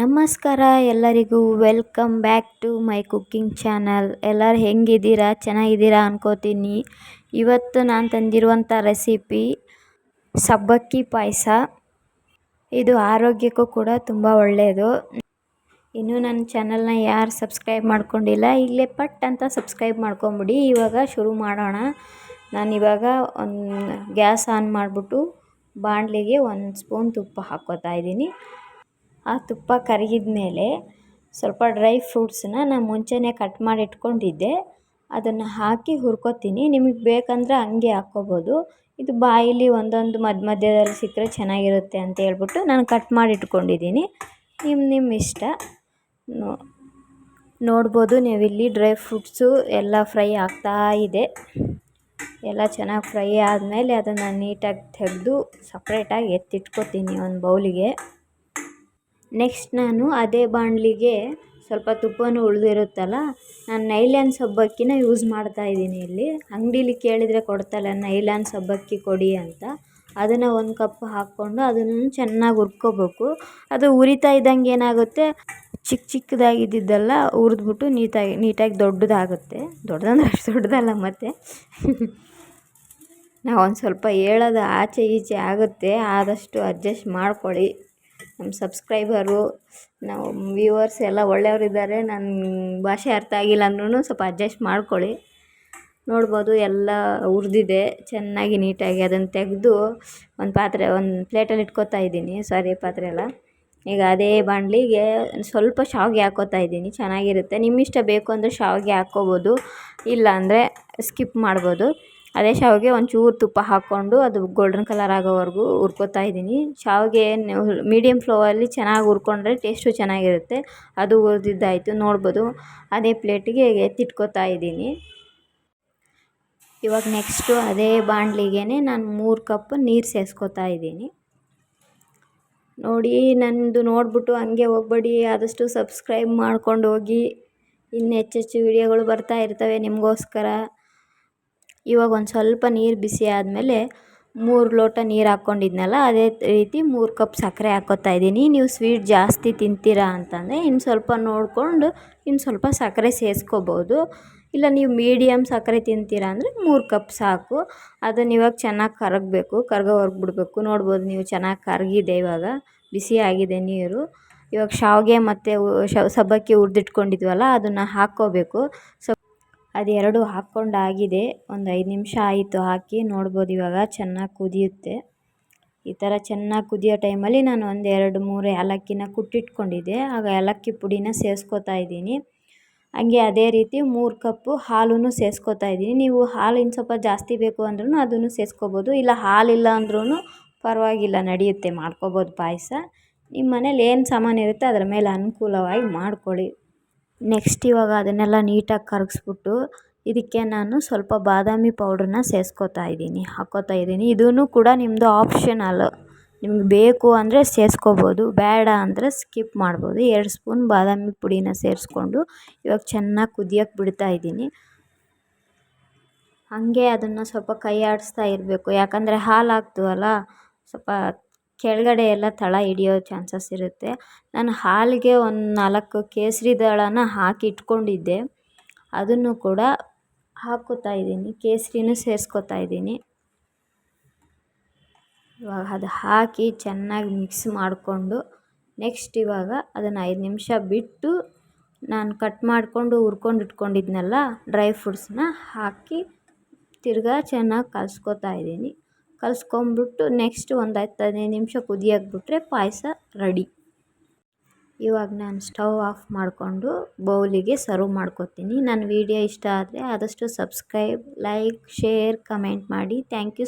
ನಮಸ್ಕಾರ ಎಲ್ಲರಿಗೂ welcome back to my cooking channel. ಎಲ್ಲರೂ ಹೆಂಗಿದ್ದೀರಾ? ಚೆನ್ನಾಗಿದ್ದೀರಾ ಅನ್ಕೋತೀನಿ. ಇವತ್ತು ನಾನು ತಂದಿರುವಂಥ ರೆಸಿಪಿ ಸಬ್ಬಕ್ಕಿ ಪಾಯಸ. ಇದು ಆರೋಗ್ಯಕ್ಕೂ ಕೂಡ ತುಂಬ ಒಳ್ಳೆಯದು. ಇನ್ನೂ ನನ್ನ ಚಾನಲ್ನ ಯಾರು ಸಬ್ಸ್ಕ್ರೈಬ್ ಮಾಡ್ಕೊಂಡಿಲ್ಲ ಈಗಲೇ ಪಟ್ ಅಂತ ಸಬ್ಸ್ಕ್ರೈಬ್ ಮಾಡ್ಕೊಂಬಿಡಿ. ಇವಾಗ ಶುರು ಮಾಡೋಣ. ನಾನಿವಾಗ ಗ್ಯಾಸ್ ಆನ್ ಮಾಡಿಬಿಟ್ಟು ಬಾಣಲಿಗೆ 1 ಸ್ಪೂನ್ ತುಪ್ಪ ಹಾಕ್ಕೋತಾ ಇದ್ದೀನಿ. ಆ ತುಪ್ಪ ಕರಗಿದ ಮೇಲೆ ಸ್ವಲ್ಪ ಡ್ರೈ ಫ್ರೂಟ್ಸನ್ನ ನಾನು ಮುಂಚೆನೇ ಕಟ್ ಮಾಡಿ ಇಟ್ಕೊಂಡಿದ್ದೆ, ಅದನ್ನು ಹಾಕಿ ಹುರ್ಕೋತೀನಿ. ನಿಮಗೆ ಬೇಕಂದರೆ ಹಂಗೆ ಹಾಕ್ಕೋಬೋದು. ಇದು ಬಾಯಿಲಿ ಒಂದೊಂದು ಮಧ್ಯದಲ್ಲಿ ಸಿಕ್ಕರೆ ಚೆನ್ನಾಗಿರುತ್ತೆ ಅಂತ ಹೇಳ್ಬಿಟ್ಟು ನಾನು ಕಟ್ ಮಾಡಿ ಇಟ್ಕೊಂಡಿದ್ದೀನಿ. ನಿಮ್ಮ ಇಷ್ಟ. ನೋಡ್ಬೋದು ನೀವಿಲ್ಲಿ ಡ್ರೈ ಫ್ರೂಟ್ಸು ಎಲ್ಲ ಫ್ರೈ ಆಗ್ತಾ ಇದೆ. ಎಲ್ಲ ಚೆನ್ನಾಗಿ ಫ್ರೈ ಆದಮೇಲೆ ಅದನ್ನು ನೀಟಾಗಿ ತೆಗೆದು ಸಪ್ರೇಟಾಗಿ ಎತ್ತಿಟ್ಕೋತೀನಿ ಒಂದು ಬೌಲಿಗೆ. ನೆಕ್ಸ್ಟ್ ನಾನು ಅದೇ ಬಾಣಲಿಗೆ ಸ್ವಲ್ಪ ತುಪ್ಪನೂ ಉಳಿದಿರುತ್ತಲ್ಲ, ನಾನು ನೈಲಾನ್ ಸಬ್ಬಕ್ಕಿನ ಯೂಸ್ ಮಾಡ್ತಾಯಿದ್ದೀನಿ. ಇಲ್ಲಿ ಅಂಗಡೀಲಿ ಕೇಳಿದರೆ ಕೊಡ್ತಲ್ಲ ನೈಲಾನ್ ಸಬ್ಬಕ್ಕಿ ಕೊಡಿ ಅಂತ. ಅದನ್ನು 1 ಕಪ್ ಹಾಕ್ಕೊಂಡು ಅದನ್ನು ಚೆನ್ನಾಗಿ ಹುರ್ಕೋಬೇಕು. ಅದು ಉರಿತಾ ಇದ್ದಂಗೆ ಏನಾಗುತ್ತೆ, ಚಿಕ್ಕದಾಗಿದ್ದೆಲ್ಲ ಹುರಿದ್ಬಿಟ್ಟು ನೀಟಾಗಿ ದೊಡ್ಡದಾಗುತ್ತೆ. ದೊಡ್ಡದಂದ್ರೆ ಅಷ್ಟು ದೊಡ್ಡದಲ್ಲ. ಮತ್ತು ನಾವು ಒಂದು ಸ್ವಲ್ಪ ಹೇಳೋದು ಆಚೆ ಈಚೆ ಆಗುತ್ತೆ, ಆದಷ್ಟು ಅಡ್ಜಸ್ಟ್ ಮಾಡ್ಕೊಳ್ಳಿ. ನಮ್ಮ ಸಬ್ಸ್ಕ್ರೈಬರು, ನಾವು ವ್ಯೂವರ್ಸ್ ಎಲ್ಲ ಒಳ್ಳೆಯವರಿದ್ದಾರೆ. ನನ್ನ ಭಾಷೆ ಅರ್ಥ ಆಗಿಲ್ಲ ಅಂದ್ರೂ ಸ್ವಲ್ಪ ಅಡ್ಜಸ್ಟ್ ಮಾಡ್ಕೊಳ್ಳಿ. ನೋಡ್ಬೋದು ಎಲ್ಲ ಹುರಿದಿದೆ ಚೆನ್ನಾಗಿ ನೀಟಾಗಿ. ಅದನ್ನು ತೆಗೆದು ಒಂದು ಪ್ಲೇಟಲ್ಲಿ ಇಟ್ಕೋತಾ ಇದ್ದೀನಿ. ಪಾತ್ರೆ ಅಲ್ಲ. ಈಗ ಅದೇ ಬಾಣಲಿಗೆ ಸ್ವಲ್ಪ ಶಾವಿಗೆ ಹಾಕ್ಕೋತಾ ಇದ್ದೀನಿ. ಚೆನ್ನಾಗಿರುತ್ತೆ. ನಿಮ್ಮಿಷ್ಟ ಬೇಕು ಅಂದರೆ ಶಾವಿಗೆ ಹಾಕ್ಕೋಬೋದು, ಇಲ್ಲ ಅಂದರೆ ಸ್ಕಿಪ್ ಮಾಡ್ಬೋದು. ಅದೇ ಶಾವಿಗೆ ಒಂಚೂರು ತುಪ್ಪ ಹಾಕ್ಕೊಂಡು ಅದು ಗೋಲ್ಡನ್ ಕಲರ್ ಆಗೋವರೆಗೂ ಹುರ್ಕೋತಾ ಇದ್ದೀನಿ. ಶಾವಿಗೆ ಮೀಡಿಯಮ್ ಫ್ಲೇವಲ್ಲಿ ಚೆನ್ನಾಗಿ ಹುರ್ಕೊಂಡ್ರೆ ಟೇಸ್ಟು ಚೆನ್ನಾಗಿರುತ್ತೆ. ಅದು ಹುರಿದಿದ್ದಾಯಿತು. ನೋಡ್ಬೋದು ಅದೇ ಪ್ಲೇಟಿಗೆ ಎತ್ತಿಟ್ಕೋತಾ ಇದ್ದೀನಿ. ಇವಾಗ ನೆಕ್ಸ್ಟು ಅದೇ ಬಾಣಲಿಗೆ ನಾನು 3 ಕಪ್ ನೀರು ಸೇರಿಸ್ಕೋತಾ ಇದ್ದೀನಿ. ನೋಡಿ, ನನ್ನದು ನೋಡಿಬಿಟ್ಟು ಹಂಗೆ ಹೋಗ್ಬೇಡಿ, ಆದಷ್ಟು ಸಬ್ಸ್ಕ್ರೈಬ್ ಮಾಡ್ಕೊಂಡು ಹೋಗಿ. ಇನ್ನು ಹೆಚ್ಚೆಚ್ಚು ವಿಡಿಯೋಗಳು ಬರ್ತಾ ಇರ್ತವೆ ನಿಮಗೋಸ್ಕರ. ಇವಾಗ ಒಂದು ಸ್ವಲ್ಪ ನೀರು ಬಿಸಿ ಆದಮೇಲೆ 3 ಲೋಟ ನೀರು ಹಾಕ್ಕೊಂಡಿದ್ನಲ್ಲ, ಅದೇ ರೀತಿ 3 ಕಪ್ ಸಕ್ಕರೆ ಹಾಕ್ಕೋತಾ ಇದ್ದೀನಿ. ನೀವು ಸ್ವೀಟ್ ಜಾಸ್ತಿ ತಿಂತೀರಾ ಅಂತಂದರೆ ಇನ್ನು ಸ್ವಲ್ಪ ನೋಡಿಕೊಂಡು ಇನ್ನು ಸ್ವಲ್ಪ ಸಕ್ಕರೆ ಸೇರಿಸ್ಕೋಬೋದು. ಇಲ್ಲ ನೀವು ಮೀಡಿಯಮ್ ಸಕ್ಕರೆ ತಿಂತೀರಾ ಅಂದರೆ 3 ಕಪ್ ಸಾಕು. ಅದನ್ನು ಇವಾಗ ಚೆನ್ನಾಗಿ ಕರಗಬೇಕು, ಕರಗೋವರೆಗೆ ಬಿಡಬೇಕು. ನೋಡ್ಬೋದು ನೀವು ಚೆನ್ನಾಗಿ ಕರಗಿದೆ. ಇವಾಗ ಬಿಸಿ ಆಗಿದೆ ನೀರು. ಇವಾಗ ಶಾವಿಗೆ ಮತ್ತು ಸಬ್ಬಕ್ಕಿ ಹುರಿದಿಟ್ಕೊಂಡಿದ್ವಲ್ಲ ಅದನ್ನು ಹಾಕ್ಕೋಬೇಕು. ಅದೆರಡು ಹಾಕ್ಕೊಂಡಾಗಿದೆ. ಒಂದು 5 ನಿಮಿಷ ಆಯಿತು ಹಾಕಿ. ನೋಡ್ಬೋದು ಇವಾಗ ಚೆನ್ನಾಗಿ ಕುದಿಯುತ್ತೆ. ಈ ಥರ ಚೆನ್ನಾಗಿ ಕುದಿಯೋ ಟೈಮಲ್ಲಿ ನಾನು 1, 2, 3 ಏಲಕ್ಕಿನ ಕುಟ್ಟಿಟ್ಕೊಂಡಿದ್ದೆ. ಆಗ ಏಲಕ್ಕಿ ಪುಡಿನ ಸೇರಿಸ್ಕೋತಾ ಇದ್ದೀನಿ. ಹಂಗೆ ಅದೇ ರೀತಿ 3 ಕಪ್ಪು ಹಾಲನ್ನು ಸೇರಿಸ್ಕೋತಾ ಇದ್ದೀನಿ. ನೀವು ಹಾಲು ಇನ್ನು ಸ್ವಲ್ಪ ಜಾಸ್ತಿ ಬೇಕು ಅಂದ್ರೂ ಅದನ್ನು ಸೇರಿಸ್ಕೋಬೋದು, ಇಲ್ಲ ಹಾಲಿಲ್ಲ ಅಂದ್ರೂ ಪರವಾಗಿಲ್ಲ, ನಡೆಯುತ್ತೆ, ಮಾಡ್ಕೋಬೋದು ಪಾಯಸ. ನಿಮ್ಮ ಮನೇಲಿ ಏನು ಸಾಮಾನು ಇರುತ್ತೆ ಅದರ ಮೇಲೆ ಅನುಕೂಲವಾಗಿ ಮಾಡ್ಕೊಳ್ಳಿ. ನೆಕ್ಸ್ಟ್ ಇವಾಗ ಅದನ್ನೆಲ್ಲ ನೀಟಾಗಿ ಕರಗಿಸ್ಬಿಟ್ಟು ಇದಕ್ಕೆ ನಾನು ಸ್ವಲ್ಪ ಬಾದಾಮಿ ಪೌಡ್ರನ್ನ ಹಾಕ್ಕೋತಾ ಇದ್ದೀನಿ. ಇದೂ ಕೂಡ ನಿಮ್ಮದು ಆಪ್ಷನಲ್. ನಿಮ್ಗೆ ಬೇಕು ಅಂದರೆ ಸೇರಿಸ್ಕೋಬೋದು, ಬೇಡ ಅಂದರೆ ಸ್ಕಿಪ್ ಮಾಡ್ಬೋದು. 2 ಸ್ಪೂನ್ ಬಾದಾಮಿ ಪುಡಿನ ಸೇರಿಸ್ಕೊಂಡು ಇವಾಗ ಚೆನ್ನಾಗಿ ಕುದಿಯೋಕ್ಕೆ ಬಿಡ್ತಾ ಇದ್ದೀನಿ. ಹಾಗೆ ಅದನ್ನು ಸ್ವಲ್ಪ ಕೈ ಆಡಿಸ್ತಾ ಇರಬೇಕು, ಯಾಕಂದರೆ ಹಾಲು ಹಾಕ್ತೀವಲ್ಲ ಸ್ವಲ್ಪ ಕೆಳಗಡೆ ಎಲ್ಲ ತಳ ಹಿಡಿಯೋ ಚಾನ್ಸಸ್ ಇರುತ್ತೆ. ನಾನು ಹಾಲಿಗೆ ಒಂದು 4 ಕೇಸರಿ ದಳನ ಹಾಕಿ ಇಟ್ಕೊಂಡಿದ್ದೆ, ಅದನ್ನು ಕೂಡ ಹಾಕ್ಕೋತಾ ಇದ್ದೀನಿ. ಕೇಸರಿನೂ ಸೇರಿಸ್ಕೋತಾ ಇದ್ದೀನಿ. ಇವಾಗ ಅದು ಹಾಕಿ ಚೆನ್ನಾಗಿ ಮಿಕ್ಸ್ ಮಾಡಿಕೊಂಡು ನೆಕ್ಸ್ಟ್ ಇವಾಗ ಅದನ್ನು 5 ನಿಮಿಷ ಬಿಟ್ಟು ನಾನು ಕಟ್ ಮಾಡಿಕೊಂಡು ಹುರ್ಕೊಂಡು ಇಟ್ಕೊಂಡಿದ್ನಲ್ಲ ಡ್ರೈ ಫ್ರೂಟ್ಸನ್ನ ಹಾಕಿ ತಿರ್ಗಾ ಚೆನ್ನಾಗಿ ಕಲಿಸ್ಕೋತಾ ಇದ್ದೀನಿ. ಕಲಿಸ್ಕೊಂಬಿಟ್ಟು ನೆಕ್ಸ್ಟ್ ಒಂದು 10-15 ನಿಮಿಷ ಕುದಿಯೋಕೆ ಬಿಟ್ಟರೆ ಪಾಯಸ ರೆಡಿ. ಇವಾಗ ನಾನು ಸ್ಟವ್ ಆಫ್ ಮಾಡಿಕೊಂಡು ಬೌಲಿಗೆ ಸರ್ವ್ ಮಾಡ್ಕೋತೀನಿ. ನನ್ನ ವಿಡಿಯೋ ಇಷ್ಟ ಆದರೆ ಆದಷ್ಟು ಸಬ್ಸ್ಕ್ರೈಬ್, ಲೈಕ್, ಶೇರ್, ಕಮೆಂಟ್ ಮಾಡಿ. Thank you.